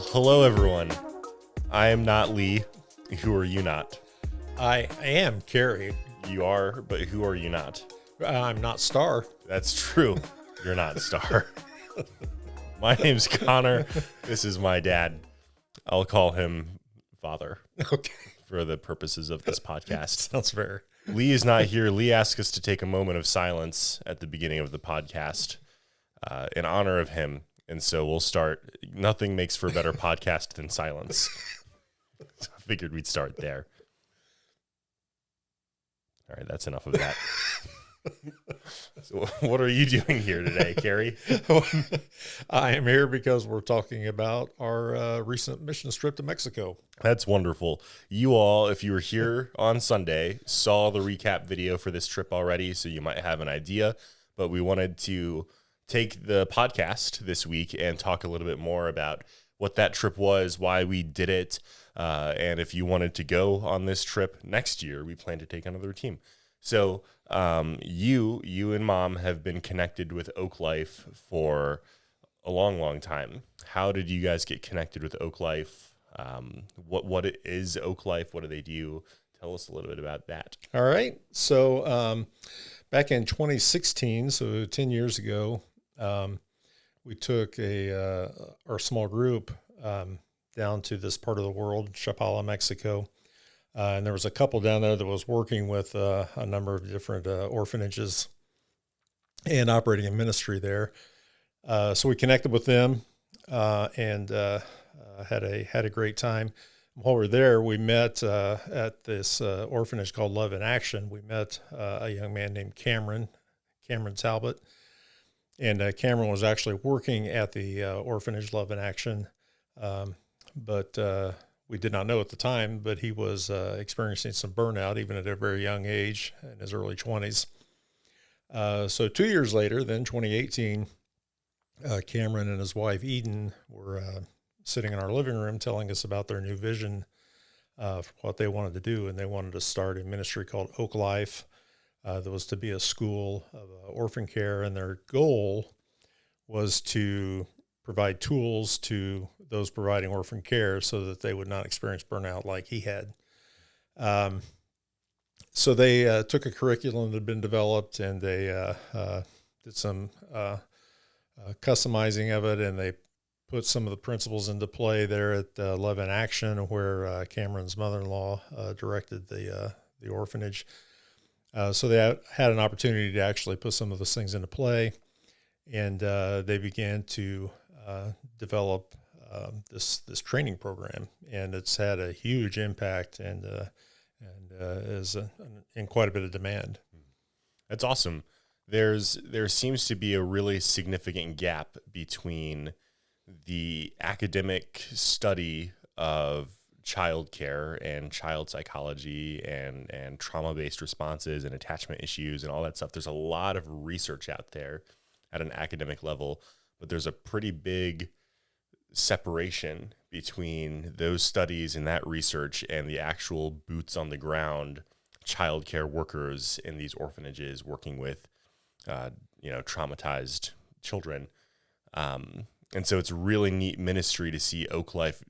hello everyone. I am not Lee. Who are you not? I am Carrie. You are, but who are you not? I'm not Star. That's true. You're not Star. My name's Connor. This is my dad. I'll call him Father Okay. for the purposes of this podcast. Sounds fair. Lee is not here. Lee asked us to take a moment of silence at the beginning of the podcast in honor of him. And so we'll start. Nothing makes for a better podcast than silence. So I figured we'd start there. All right, that's enough of that. So what are you doing here today, Carrie? I am here because we're talking about our recent mission trip to Mexico. That's wonderful. You all, if you were here on Sunday, saw the recap video for this trip already, so you might have an idea. But we wanted to take the podcast this week and talk a little bit more about what that trip was, why we did it, and if you wanted to go on this trip next year, we plan to take another team. So you and Mom have been connected with Oak Life for a long, long time. How did you guys get connected with Oak Life? What is Oak Life? What do they do? Tell us a little bit about that. All right. So back in 2016, so 10 years ago, we took our small group down to this part of the world, Chapala, Mexico. And there was a couple down there that was working with a number of different orphanages and operating a ministry there. So we connected with them and had a great time. While we were there, we met at this orphanage called Love in Action. We met a young man named Cameron Talbot. And Cameron was actually working at the orphanage Love in Action, but we did not know at the time, but he was experiencing some burnout even at a very young age, in his early 20s. So 2 years later, then 2018, Cameron and his wife Eden were sitting in our living room telling us about their new vision for what they wanted to do, and they wanted to start a ministry called Oak Life. That was to be a school of orphan care, and their goal was to provide tools to those providing orphan care so that they would not experience burnout like he had. So they took a curriculum that had been developed, and they did some customizing of it, and they put some of the principles into play there at Love in Action, where Cameron's mother-in-law directed the orphanage. So they had an opportunity to actually put some of those things into play, and they began to develop this training program, and it's had a huge impact and is in quite a bit of demand. That's awesome. There seems to be a really significant gap between the academic study of child care and child psychology and trauma-based responses and attachment issues and all that stuff. There's a lot of research out there at an academic level, but there's a pretty big separation between those studies and that research and the actual boots on the ground child care workers in these orphanages working with traumatized children. And so it's a really neat ministry to see Oak Life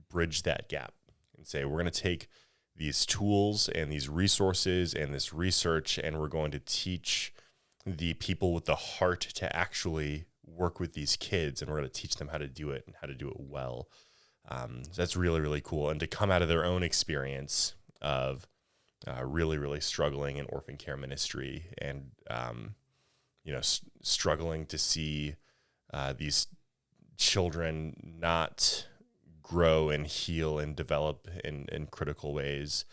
bridge that gap and say, we're going to take these tools and these resources and this research, and we're going to teach the people with the heart to actually work with these kids, and we're going to teach them how to do it and how to do it well. So that's really, really cool. And to come out of their own experience of really, really struggling in orphan care ministry and, struggling to see these children not grow and heal and develop in critical ways,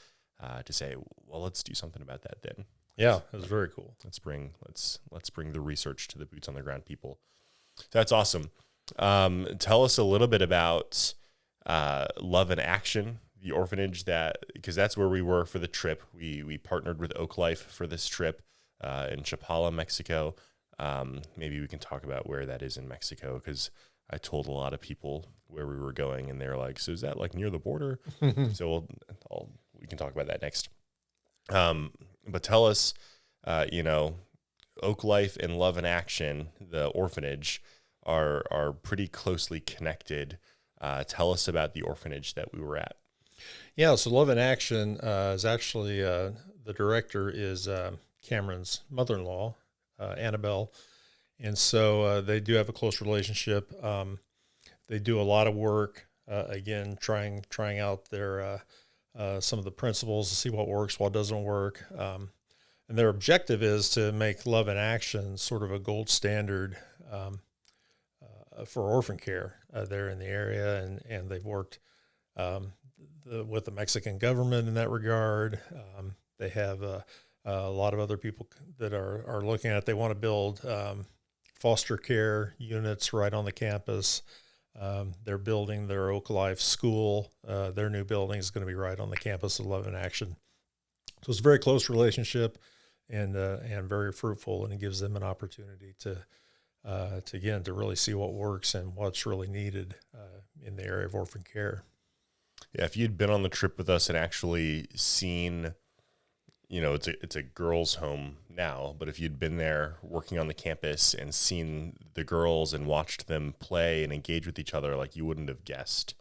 to say, well, let's do something about that then. Yeah, it was very cool. Let's bring the research to the boots on the ground people. So that's awesome. Tell us a little bit about Love in Action, the orphanage because that's where we were for the trip. We partnered with Oak Life for this trip in Chapala, Mexico. Maybe we can talk about where that is in Mexico, because I told a lot of people where we were going, and they're like, so is that like near the border? So we can talk about that next. But tell us, Oak Life and Love in Action, the orphanage, are pretty closely connected Tell us about the orphanage that we were at. Yeah, so Love in Action is actually the director is Cameron's mother-in-law, Annabelle, and so they do have a close relationship. They do a lot of work, again, trying out their some of the principles to see what works, what doesn't work. And their objective is to make Love in Action sort of a gold standard for orphan care there in the area, and they've worked with the Mexican government in that regard. They have a lot of other people that are looking at it. They want to build foster care units right on the campus. They're building their Oak Life School. Their new building is going to be right on the campus of Love in Action. So it's a very close relationship and very fruitful, and it gives them an opportunity to really see what works and what's really needed in the area of orphan care. Yeah, if you'd been on the trip with us and actually seen, it's a girls' home now, but if you'd been there working on the campus and seen the girls and watched them play and engage with each other, like, you wouldn't have guessed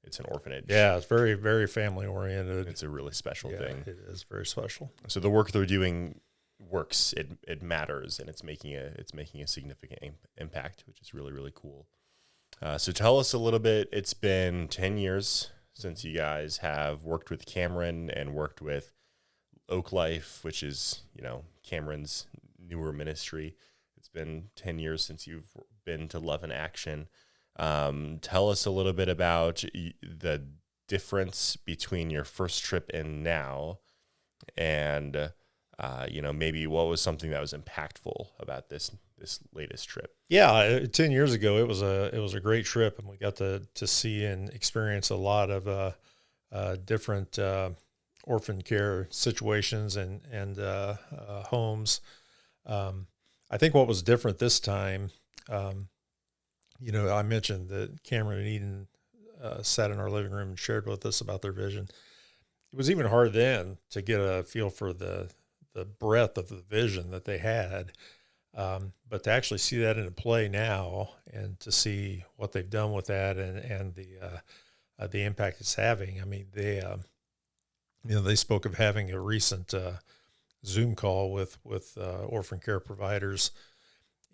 it's an orphanage. Yeah, it's very, very family oriented. It's a really special thing. It is very special. So the work they're doing works. It matters, and it's making a significant impact, which is really, really cool. So tell us a little bit. It's been 10 years since you guys have worked with Cameron and worked with Oak Life, which is, Cameron's newer ministry. It's been 10 years since you've been to Love in Action. Tell us a little bit about the difference between your first trip and now, and maybe what was something that was impactful about this latest trip. Yeah, 10 years ago, it was a great trip, and we got to see and experience a lot of different orphan care situations and homes. I think what was different this time, I mentioned that Cameron and Eden sat in our living room and shared with us about their vision. It was even hard then to get a feel for the breadth of the vision that they had. But to actually see that in play now, and to see what they've done with that and the impact it's having. I mean, they spoke of having a recent Zoom call with orphan care providers,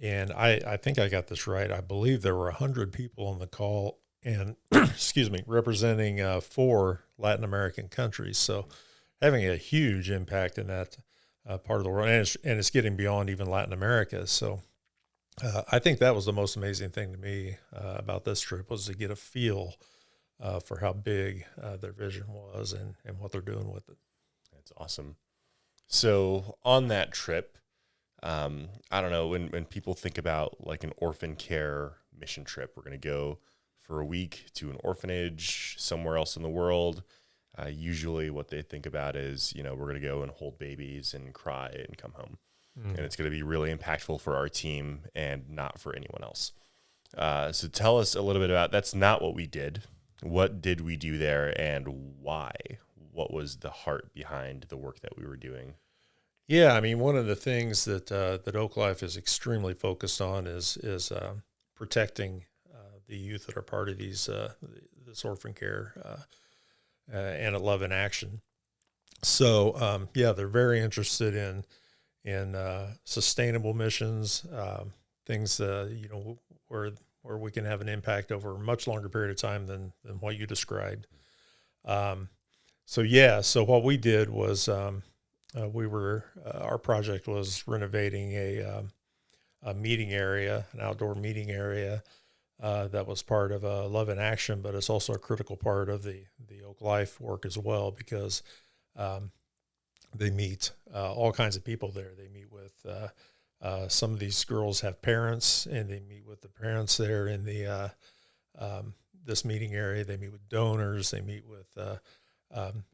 and I think I got this right. I believe there were 100 people on the call, and excuse me, representing 4 Latin American countries. So having a huge impact in that part of the world, and it's getting beyond even Latin America. So I think that was the most amazing thing to me about this trip, was to get a feel for how big their vision was and what they're doing with it. That's awesome. So on that trip, I don't know, when people think about like an orphan care mission trip, we're going to go for a week to an orphanage somewhere else in the world. Usually what they think about is, we're going to go and hold babies and cry and come home. And it's going to be really impactful for our team and not for anyone else. So tell us a little bit about, that's not what we did. What did we do there, and why? What was the heart behind the work that we were doing? Yeah, I mean, one of the things that Oak Life is extremely focused on is protecting the youth that are part of this orphan care and at Love in Action. So they're very interested in sustainable missions, things where we can have an impact over a much longer period of time than what you described. So what we did was our project was renovating a meeting area, an outdoor meeting area that was part of Love in Action, but it's also a critical part of the Oak Life work as well, because they meet all kinds of people there. They meet with some of these girls have parents, and they meet with the parents there in the this meeting area. They meet with donors. They meet with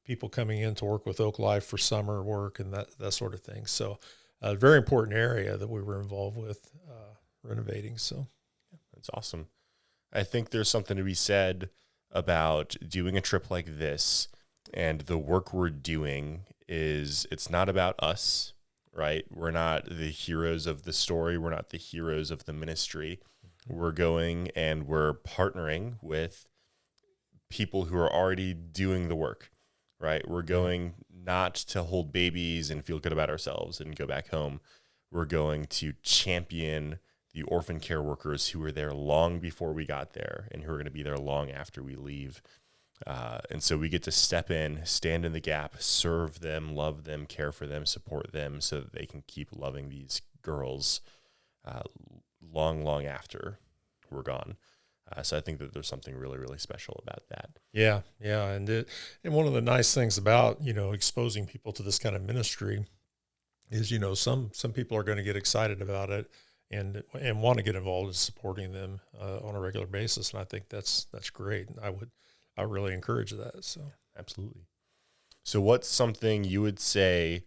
people coming in to work with Oak Life for summer work and that sort of thing. So a very important area that we were involved with renovating. So that's awesome. I think there's something to be said about doing a trip like this, and the work we're doing it's not about us, right? We're not the heroes of the story. We're not the heroes of the ministry. We're going and we're partnering with people who are already doing the work, right? We're going not to hold babies and feel good about ourselves and go back home. We're going to champion the orphan care workers who were there long before we got there and who are going to be there long after we leave. And so we get to step in, stand in the gap, serve them, love them, care for them, support them so that they can keep loving these girls long after we're gone. So I think that there's something really, really special about that. Yeah. And one of the nice things about, exposing people to this kind of ministry is, some people are going to get excited about it and want to get involved in supporting them on a regular basis. And I think that's great. I really encourage that. So absolutely. So what's something you would say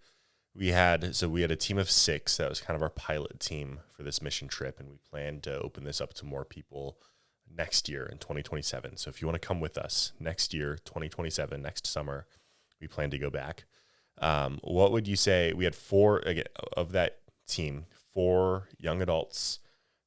we had a team of 6. That was kind of our pilot team for this mission trip. And we plan to open this up to more people next year in 2027. So if you want to come with us next year, 2027, next summer, we plan to go back. What would you say? We had 4 again, of that team, 4 young adults,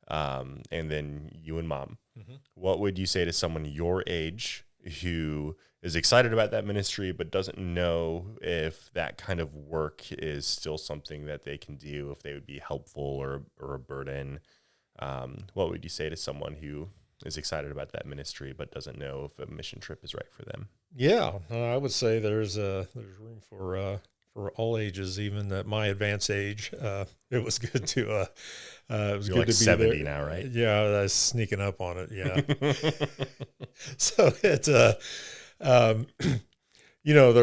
and then you and mom. Mm-hmm. What would you say to someone your age who is excited about that ministry but doesn't know if that kind of work is still something that they can do, if they would be helpful or a burden? What would you say to someone who is excited about that ministry but doesn't know if a mission trip is right for them? Yeah, I would say there's room for all ages, even at my advanced age. It was good to it was You're good like to be 70 there. Now, right? Yeah, I was sneaking up on it. Yeah. So it's there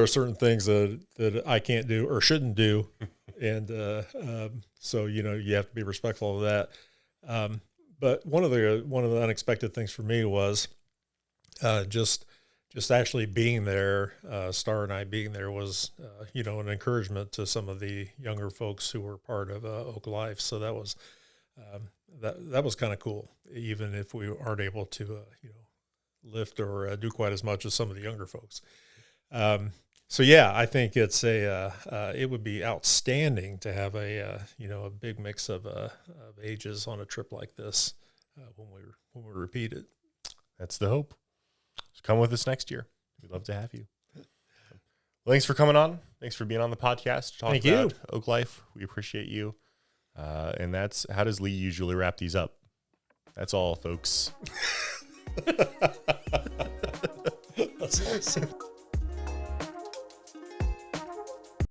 are certain things that I can't do or shouldn't do, and so you have to be respectful of that. But one of the unexpected things for me was just actually being there. Star and I being there was an encouragement to some of the younger folks who were part of Oak Life. So that was that was kind of cool, even if we aren't able to lift or do quite as much as some of the younger folks. So yeah, I think it's it would be outstanding to have a big mix of ages on a trip like this when we repeat it. That's the hope. So come with us next year. We'd love to have you. Well, thanks for coming on. Thanks for being on the podcast. Thank you. Oak Life. We appreciate you. And that's how does Lee usually wrap these up? That's all, folks. That's awesome.